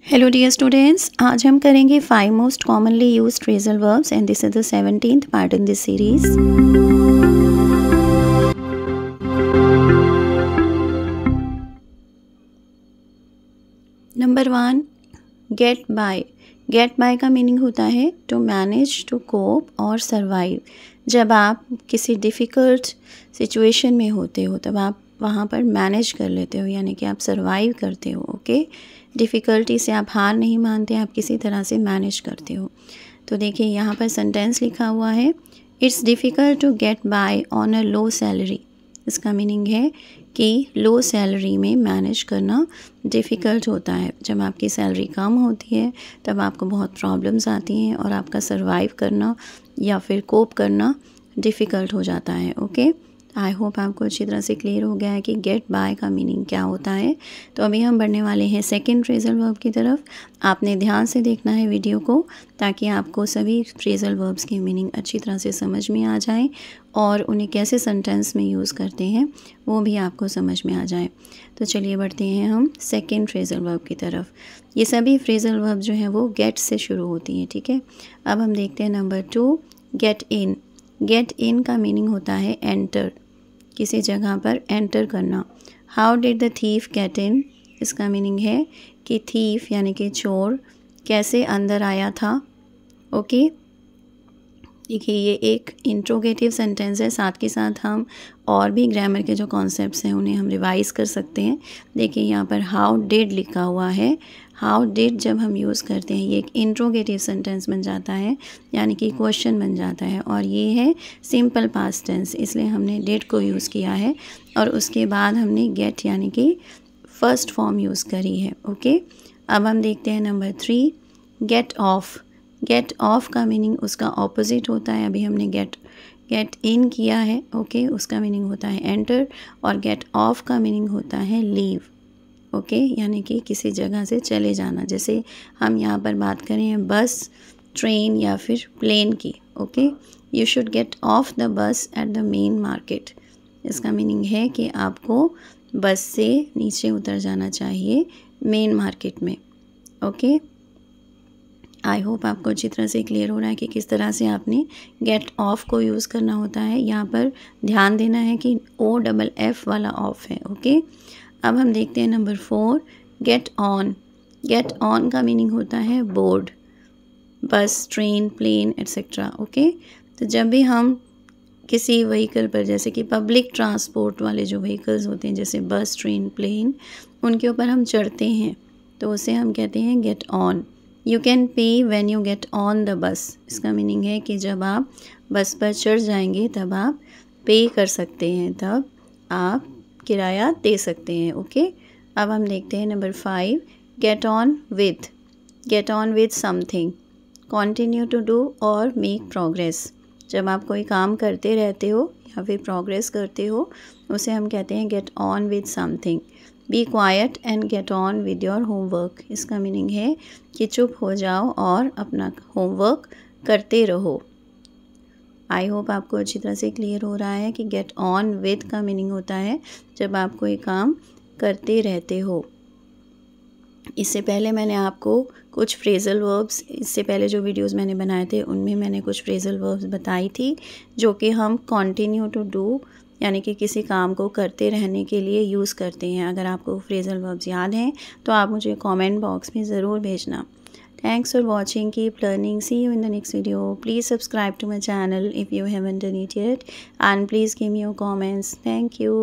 Hello dear students, आज हम करेंगे 5 most commonly used phrasal verbs and this is the 17th part in this series. Number 1, get by. Get by का meaning होता है to manage, to cope और survive. जब आप किसी डिफ़िकल्ट सिचुएशन में होते हो तब आप वहाँ पर मैनेज कर लेते हो, यानी कि आप सर्वाइव करते हो। ओके, डिफ़िकल्टी से आप हार नहीं मानते, आप किसी तरह से मैनेज करते हो। तो देखिए यहाँ पर सेंटेंस लिखा हुआ है, it's difficult to get by on a low salary. इसका मीनिंग है कि लो सैलरी में मैनेज करना डिफ़िकल्ट होता है। जब आपकी सैलरी कम होती है तब आपको बहुत प्रॉब्लम्स आती हैं और आपका सर्वाइव करना या फिर कोप करना डिफ़िकल्ट हो जाता है। ओके, आई होप आपको अच्छी तरह से क्लियर हो गया है कि गेट बाय का मीनिंग क्या होता है। तो अभी हम बढ़ने वाले हैं सेकंड फ्रेजल वर्ब की तरफ। आपने ध्यान से देखना है वीडियो को ताकि आपको सभी फ्रेजल वर्ब्स की मीनिंग अच्छी तरह से समझ में आ जाए और उन्हें कैसे सेंटेंस में यूज़ करते हैं वो भी आपको समझ में आ जाए। तो चलिए बढ़ते हैं हम सेकेंड फ्रेजल वर्ब की तरफ। ये सभी फ्रेजल वर्ब जो हैं वो गेट से शुरू होती हैं। ठीक है, अब हम देखते हैं number 2, get in. Get in का मीनिंग होता है एंटर, किसी जगह पर एंटर करना। How did the thief get in. इसका मीनिंग है कि थीफ यानी कि चोर कैसे अंदर आया था। ओके, देखिए ये एक इंट्रोगेटिव सेंटेंस है, साथ के साथ हम और भी ग्रामर के जो कॉन्सेप्ट्स हैं उन्हें हम रिवाइज़ कर सकते हैं। देखिए यहाँ पर हाउ डिड लिखा हुआ है। हाउ डिड जब हम यूज़ करते हैं ये एक इंट्रोगेटिव सेंटेंस बन जाता है, यानी कि क्वेश्चन बन जाता है, और ये है सिंपल पास्ट टेंस, इसलिए हमने डिड को यूज़ किया है और उसके बाद हमने गेट यानी कि फर्स्ट फॉर्म यूज़ करी है। ओके, अब हम देखते हैं number 3, get off. Get off का मीनिंग उसका ऑपोजिट होता है। अभी हमने गेट इन किया है। ओके, उसका मीनिंग होता है एंटर, और गेट ऑफ का मीनिंग होता है लीव। ओके, यानी कि किसी जगह से चले जाना। जैसे हम यहाँ पर बात करें बस, ट्रेन या फिर प्लेन की। Okay, you should get of the bus at the main market. इसका मीनिंग है कि आपको बस से नीचे उतर जाना चाहिए मेन मार्केट में। ओके, आई होप आपको अच्छी तरह से क्लियर हो रहा है कि किस तरह से आपने गेट ऑफ को यूज़ करना होता है। यहाँ पर ध्यान देना है कि OFF वाला ऑफ है। ओके, अब हम देखते हैं number 4, get on. Get on का मीनिंग होता है बोर्ड, बस, ट्रेन, प्लेन एट्सेट्रा। ओके, तो जब भी हम किसी व्हीकल पर, जैसे कि पब्लिक ट्रांसपोर्ट वाले जो व्हीकल्स होते हैं जैसे बस, ट्रेन, प्लेन, उनके ऊपर हम चढ़ते हैं तो उसे हम कहते हैं get on. You can pay when you get on the bus. इसका मीनिंग है कि जब आप बस पर चढ़ जाएंगे तब आप पे कर सकते हैं, तब आप किराया दे सकते हैं। ओके, अब हम देखते हैं number 5, get on with. Get on with something, continue to do और मेक प्रोग्रेस। जब आप कोई काम करते रहते हो या फिर प्रोग्रेस करते हो उसे हम कहते हैं get on with something. Be quiet and get on with your homework. इसका मीनिंग है कि चुप हो जाओ और अपना होमवर्क करते रहो। आई होप आपको अच्छी तरह से क्लियर हो रहा है कि गेट ऑन विद का मीनिंग होता है जब आप कोई काम करते रहते हो। इससे पहले मैंने आपको कुछ फ्रेजल वर्ब्स, इससे पहले जो वीडियोस मैंने बनाए थे उनमें मैंने कुछ फ्रेजल वर्ब्स बताई थी जो कि हम कंटिन्यू टू डू यानी कि किसी काम को करते रहने के लिए यूज़ करते हैं। अगर आपको फ्रेजल वर्ब्स याद हैं तो आप मुझे कमेंट बॉक्स में ज़रूर भेजना। Thanks for watching. Keep learning. See you in the next video. Please subscribe to my channel if you haven't done it yet. And please give me your comments. Thank you.